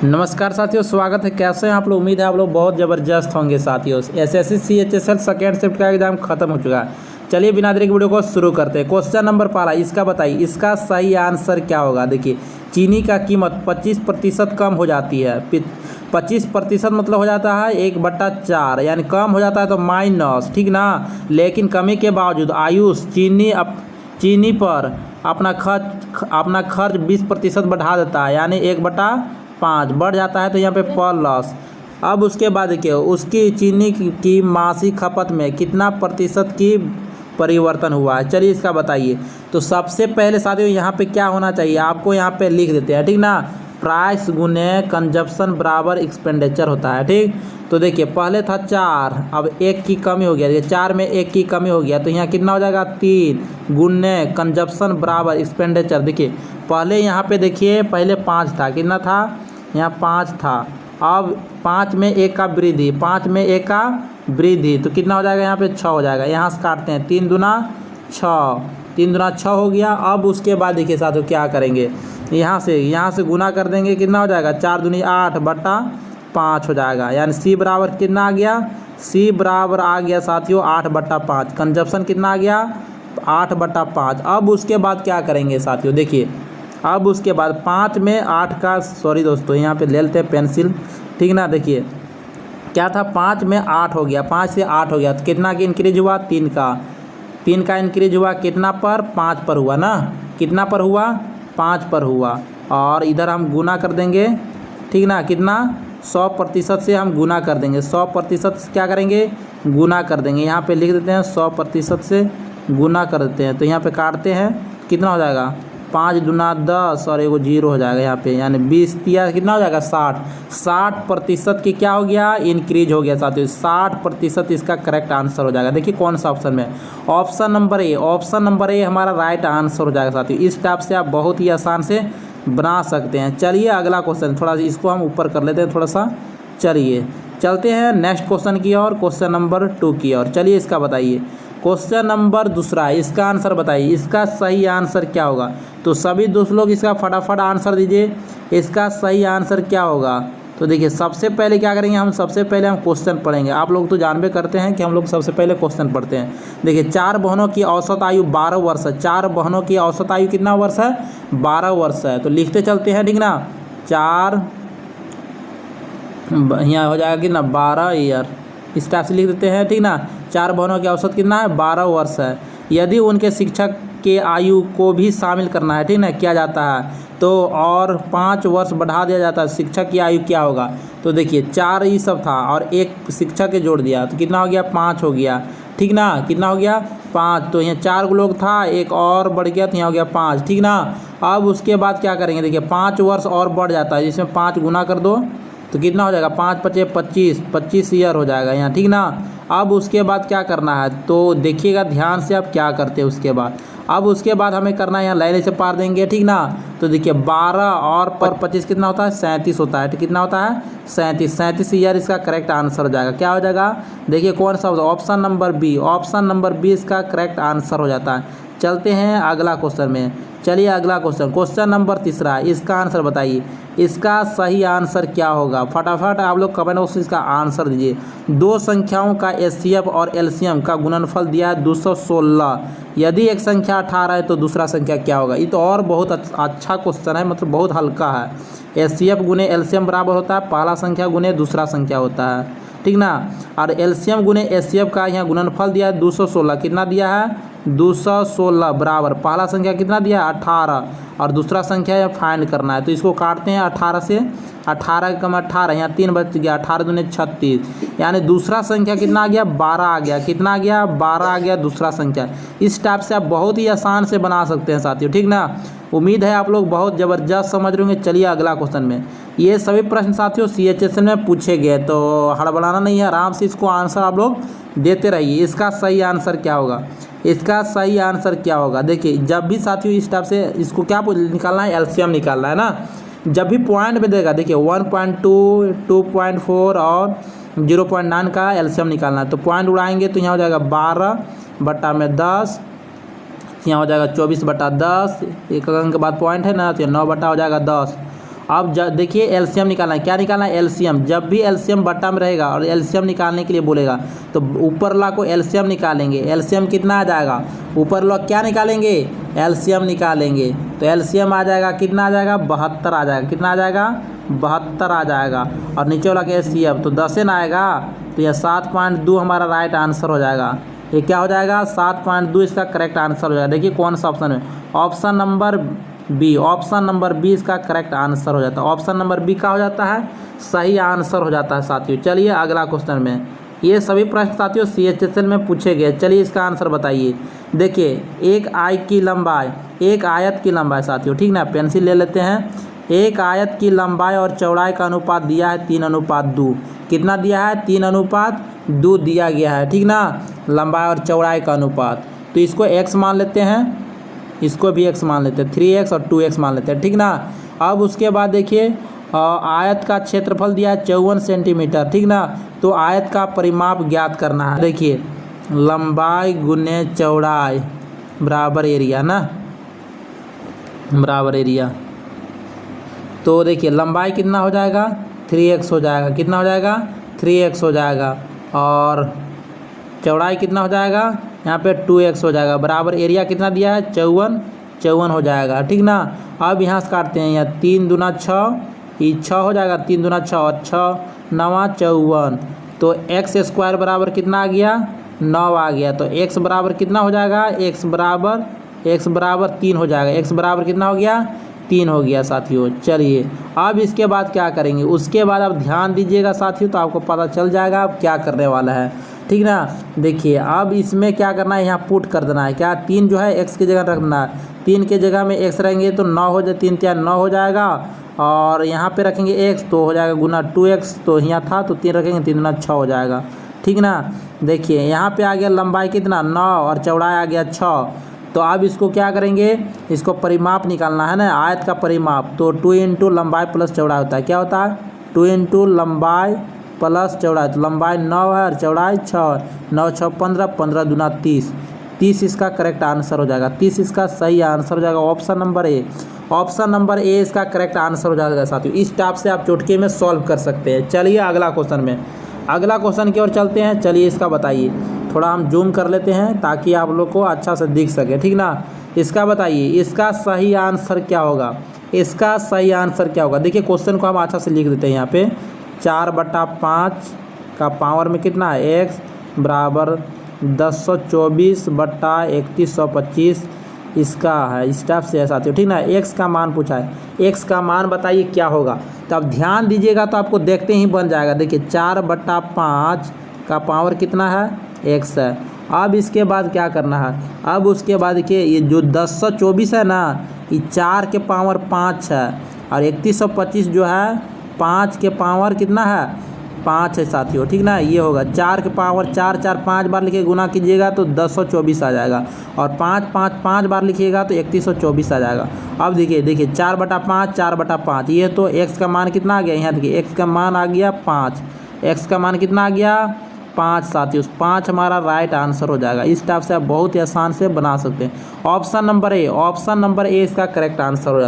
नमस्कार साथियों, स्वागत है। कैसे हैं आप लोग? उम्मीद है आप लोग बहुत ज़बरदस्त होंगे साथियों। एसएससी CHSL सेकेंड शिफ्ट का एग्जाम खत्म हो चुका है। चलिए बिना देरी के वीडियो को शुरू करते हैं। क्वेश्चन नंबर 12, इसका बताइए, इसका सही आंसर क्या होगा। देखिए, चीनी का कीमत 25% कम हो जाती है। 25% मतलब हो जाता है 1/4, यानी कम हो जाता है तो माइनस, ठीक ना। लेकिन कमी के बावजूद आयुष चीनी पर अपना खर्च 20% बढ़ा देता है, यानी 1/5 बढ़ जाता है, तो यहाँ पे प्लस। अब उसके बाद देखिए, उसकी चीनी की मासिक खपत में कितना प्रतिशत की परिवर्तन हुआ है। चलिए इसका बताइए। तो सबसे पहले साथियों यहाँ पे क्या होना चाहिए, आपको यहाँ पे लिख देते हैं, ठीक ना। प्राइस गुने कंजप्शन बराबर एक्सपेंडिचर होता है, ठीक। तो देखिए, पहले था 4, अब 1 की कमी हो गया। देखिए 4 में 1 की कमी हो गया, तो यहाँ कितना हो जाएगा 3 गुने कंजप्शन बराबर एक्सपेंडिचर। देखिए पहले यहाँ पे देखिए, पहले 5 था, कितना था यहाँ 5 था। अब 5 में 1 का वृद्धि, 5 में 1 का वृद्धि, तो कितना हो जाएगा यहाँ पे 6 हो जाएगा। यहाँ से काटते हैं, 3 दूना 6, 3 दूना 6 हो गया। अब उसके बाद देखिए साथियों क्या करेंगे, यहाँ से गुना कर देंगे, कितना हो जाएगा 4 दूनी 8/5 हो जाएगा। यानी सी बराबर कितना आ गया, सी बराबर आ गया साथियों 8/5। कंजप्शन कितना आ गया 8/5। अब उसके बाद क्या करेंगे साथियों, देखिए अब उसके बाद 5 में 8 का, सॉरी दोस्तों यहाँ पे ले लेते हैं पेंसिल, ठीक ना। देखिए क्या था, 5 में 8 हो गया, 5 से 8 हो गया, तो कितना की इंक्रीज हुआ 3 का इंक्रीज हुआ, कितना पर 5 पर हुआ ना, कितना पर हुआ 5 पर हुआ। और इधर हम गुना कर देंगे, ठीक ना, कितना 100% से हम गुना कर देंगे, 100% से क्या करेंगे गुना कर देंगे। यहाँ पे लिख देते हैं 100% से गुना कर देते हैं, तो यहाँ पे काटते हैं, कितना हो जाएगा 5 दूना 10 और एगो 0 हो जाएगा यहाँ पे, यानी 20 दिया, कितना हो जाएगा 60% की क्या हो गया इंक्रीज हो गया साथियों। 60% इसका करेक्ट आंसर हो जाएगा। देखिए कौन सा ऑप्शन में, ऑप्शन नंबर ए हमारा राइट आंसर हो जाएगा साथियों। इस टाइप से आप बहुत ही आसान से बना सकते हैं। चलिए अगला क्वेश्चन, थोड़ा सा इसको हम ऊपर कर लेते हैं थोड़ा सा। चलिए चलते हैं नेक्स्ट क्वेश्चन की ओर, क्वेश्चन नंबर 2 की ओर। चलिए इसका बताइए, क्वेश्चन नंबर 2, इसका आंसर बताइए, इसका सही आंसर क्या होगा। तो सभी दोस्त लोग इसका फटाफट आंसर दीजिए, इसका सही आंसर क्या होगा। तो देखिए सबसे पहले क्या करेंगे, सबसे पहले हम क्वेश्चन पढ़ेंगे। आप लोग तो जानबे करते हैं कि हम लोग सबसे पहले क्वेश्चन पढ़ते हैं। देखिए 4 बहनों की औसत आयु 12 वर्ष है। 4 बहनों की औसत आयु कितना वर्ष है 12 वर्ष है। तो लिखते चलते हैं, ठीक ना। 4 यहाँ हो जाएगा कितना 12 ईयर, इस टाइप से लिख देते हैं, ठीक ना। 4 बहनों की औसत कितना है 12 वर्ष है। यदि उनके शिक्षक के आयु को भी शामिल करना है, ठीक ना, किया जाता है, तो और 5 वर्ष बढ़ा दिया जाता है, शिक्षक की आयु क्या होगा। तो देखिए 4 ये सब था और एक शिक्षक के जोड़ दिया, तो कितना हो गया 5 हो गया, ठीक ना। कितना हो गया 5, तो यहाँ 4 लोग था, एक और बढ़ गया, तो यहाँ हो गया 5, ठीक ना। अब उसके बाद क्या करेंगे, देखिए 5 वर्ष और बढ़ जाता है, जिसमें 5 गुना कर दो, तो कितना हो जाएगा 5 × 5 = 25 ईयर हो जाएगा यहाँ, ठीक ना। अब उसके बाद क्या करना है, तो देखिएगा ध्यान से आप क्या करते हैं उसके बाद। अब उसके बाद हमें करना है, यहाँ लाइन से पार देंगे, ठीक ना। तो देखिए 12 और पर 25 कितना होता है 37 होता है, कितना होता है 37 ईयर इसका करेक्ट आंसर हो जाएगा। क्या हो जाएगा, देखिए कौन सा होता है, ऑप्शन नंबर बी इसका करेक्ट आंसर हो जाता है। चलते हैं अगला क्वेश्चन में। चलिए अगला क्वेश्चन नंबर 3, इसका आंसर बताइए, इसका सही आंसर क्या होगा। फटाफट आप लोग कमेंट बॉक्स में इसका आंसर दीजिए। 2 संख्याओं का एचसीएफ और एलसीएम का गुणनफल दिया है 216। यदि एक संख्या 18 है तो दूसरा संख्या क्या होगा। ये तो और बहुत अच्छा क्वेश्चन है, मतलब बहुत हल्का है। एचसीएफ गुने एलसीएम बराबर होता है पहला संख्या गुने दूसरा संख्या होता है, ठीक ना। और एलसीएम गुने एचसीएफ का यहाँ गुणनफल दिया है 216, कितना दिया है 216 बराबर पहला संख्या कितना दिया है 18 और दूसरा संख्या यहाँ फाइंड करना है। तो इसको काटते हैं 18 से, 18 कम 18, यहाँ 3 बच गया, 18 दूने 36, यानी दूसरा संख्या कितना आ गया 12 आ गया, कितना आ गया 12 आ गया दूसरा संख्या। इस टाइप से आप बहुत ही आसान से बना सकते हैं साथियों, ठीक ना। उम्मीद है आप लोग बहुत ज़बरदस्त समझ रहे होंगे। चलिए अगला क्वेश्चन में, ये सभी प्रश्न साथियों CHSL में पूछे गए, तो हड़बड़ाना नहीं है, आराम से इसको आंसर आप लोग देते रहिए। इसका सही आंसर क्या होगा, इसका सही आंसर क्या होगा। देखिए जब भी साथियों इस टाइप से इसको क्या निकालना है, एलसीएम निकालना है ना। जब भी पॉइंट में देगा, देखिए 1.2, 2.4 और 0.9 का एलसीएम निकालना है। तो पॉइंट उड़ाएंगे तो यहाँ हो जाएगा 12/10, यहाँ हो जाएगा 24/10, एक अंक के बाद पॉइंट है ना, तो 9 बटा हो जाएगा 10। अब देखिए एलसीएम निकालना है। क्या निकालना है? एलसीएम। जब भी एलसीएम बट्टा में रहेगा और एलसीएम निकालने के लिए बोलेगा तो ऊपर ला को एलसीएम निकालेंगे। एलसीएम कितना आ जाएगा? ऊपर ला क्या निकालेंगे? एलसीएम निकालेंगे। तो एलसीएम आ जाएगा, कितना आ जाएगा? 72 आ जाएगा। कितना आ जाएगा? 72 आ जाएगा। और नीचे वाला के एचसीएफ तो 10 ना आएगा, तो यह 7.2 हमारा राइट आंसर हो जाएगा। ये क्या हो जाएगा? 7.2 इसका करेक्ट आंसर हो जाएगा। देखिए कौन सा ऑप्शन है? Option number B. Option number B इसका करेक्ट आंसर हो जाता है। ऑप्शन नंबर बी का हो जाता है सही आंसर हो जाता है साथियों। चलिए अगला क्वेश्चन में, ये सभी प्रश्न साथियों सीएचएसएल में पूछे गए। चलिए इसका आंसर बताइए। देखिए एक आयत की लंबाई साथियों, ठीक ना, पेंसिल ले लेते हैं। एक आयत की लंबाई और चौड़ाई का अनुपात दिया है 3:2। कितना दिया है? 3:2 दिया गया है, ठीक ना, लंबाई और चौड़ाई का अनुपात। तो इसको x मान लेते हैं, इसको भी x मान लेते हैं, 3x और 2x मान लेते हैं, ठीक ना। अब उसके बाद देखिए आयत का क्षेत्रफल दिया है 54 सेंटीमीटर, ठीक ना। तो आयत का परिमाप ज्ञात करना है। देखिए लंबाई गुने चौड़ाई बराबर एरिया ना, बराबर एरिया। तो देखिए लंबाई कितना हो जाएगा? 3x हो जाएगा। कितना हो जाएगा? 3x हो जाएगा। और चौड़ाई कितना हो जाएगा? यहाँ पे 2x हो जाएगा। बराबर एरिया कितना दिया है? 54 हो जाएगा, ठीक ना। अब यहाँ से काटते हैं, यहाँ 3 दूना 6, ये 6 हो जाएगा, 3 दूना 6 और 6 9 54। तो x स्क्वायर बराबर कितना आ गया? 9 आ गया। तो x बराबर कितना हो जाएगा? x बराबर 3 हो जाएगा। x बराबर कितना हो गया? 3 हो गया साथियों। चलिए अब इसके बाद क्या करेंगे? उसके बाद आप ध्यान दीजिएगा साथियों, तो आपको पता चल जाएगा आप क्या करने वाला है, ठीक ना। देखिए अब इसमें क्या करना है? यहाँ पुट कर देना है। क्या? 3 जो है x की जगह रखना है। 3 के जगह में x रहेंगे तो 9 हो जाए, 3 3 9 हो जाएगा। और यहाँ पे रखेंगे x तो हो जाएगा गुना 2x, तो यहाँ था तो 3 रखेंगे, 3 गुना 6 हो जाएगा, ठीक ना। देखिए यहाँ पे आ गया लंबाई कितना? 9 और चौड़ाई आ गया 6। तो अब इसको क्या करेंगे? इसको परिमाप निकालना है ना, आयत का परिमाप। तो 2 इंटू लंबाई प्लस चौड़ाई होता है। क्या होता है? 2 इंटू लंबाई प्लस चौड़ाई। तो लंबाई 9 है और चौड़ाई 6 है। 9 6 15, 15 दूना 30। 30 इसका करेक्ट आंसर हो जाएगा। 30 इसका सही आंसर हो जाएगा। Option number A. Option number A इसका करेक्ट आंसर हो जाएगा साथियों। इस टाइप से आप चुटकी में सॉल्व कर सकते हैं। चलिए अगला क्वेश्चन में, अगला क्वेश्चन की ओर चलते हैं। चलिए इसका बताइए, थोड़ा हम जूम कर लेते हैं ताकि आप लोग को अच्छा से दिख सके, ठीक ना। इसका बताइए, इसका सही आंसर क्या होगा? इसका सही आंसर क्या होगा? देखिए क्वेश्चन को हम अच्छा से लिख देते हैं। यहाँ पे 4/5 का पावर में कितना है? x बराबर 1024/3125 इसका है। इस टाइप से है साथियों, ठीक ना। x का मान पूछा है, x का मान बताइए क्या होगा। तो आप ध्यान दीजिएगा तो आपको देखते ही बन जाएगा। देखिए 4/5 का पावर कितना है? x है। अब इसके बाद क्या करना है? अब उसके बाद देखिए ये जो 1024 है ना, ये 4 के पावर 5 है। और 3125 जो है 5 के पावर कितना है? 5 है साथियों, ठीक ना। ये होगा 4 के पावर 4 4 5 बार लिखे गुना कीजिएगा तो 1024 आ जाएगा। और 5 5 5 बार लिखिएगा तो 3124 आ जाएगा। अब देखिए 4/5 4/5, ये तो x का मान कितना आ गया? यहाँ देखिए x का मान आ गया 5। x का मान कितना आ गया? 5 साथियों। 5 हमारा राइट आंसर हो जाएगा। इस टाइप से आप बहुत ही आसान से बना सकते हैं। Option number A, option number A इसका करेक्ट आंसर हो जाएगा।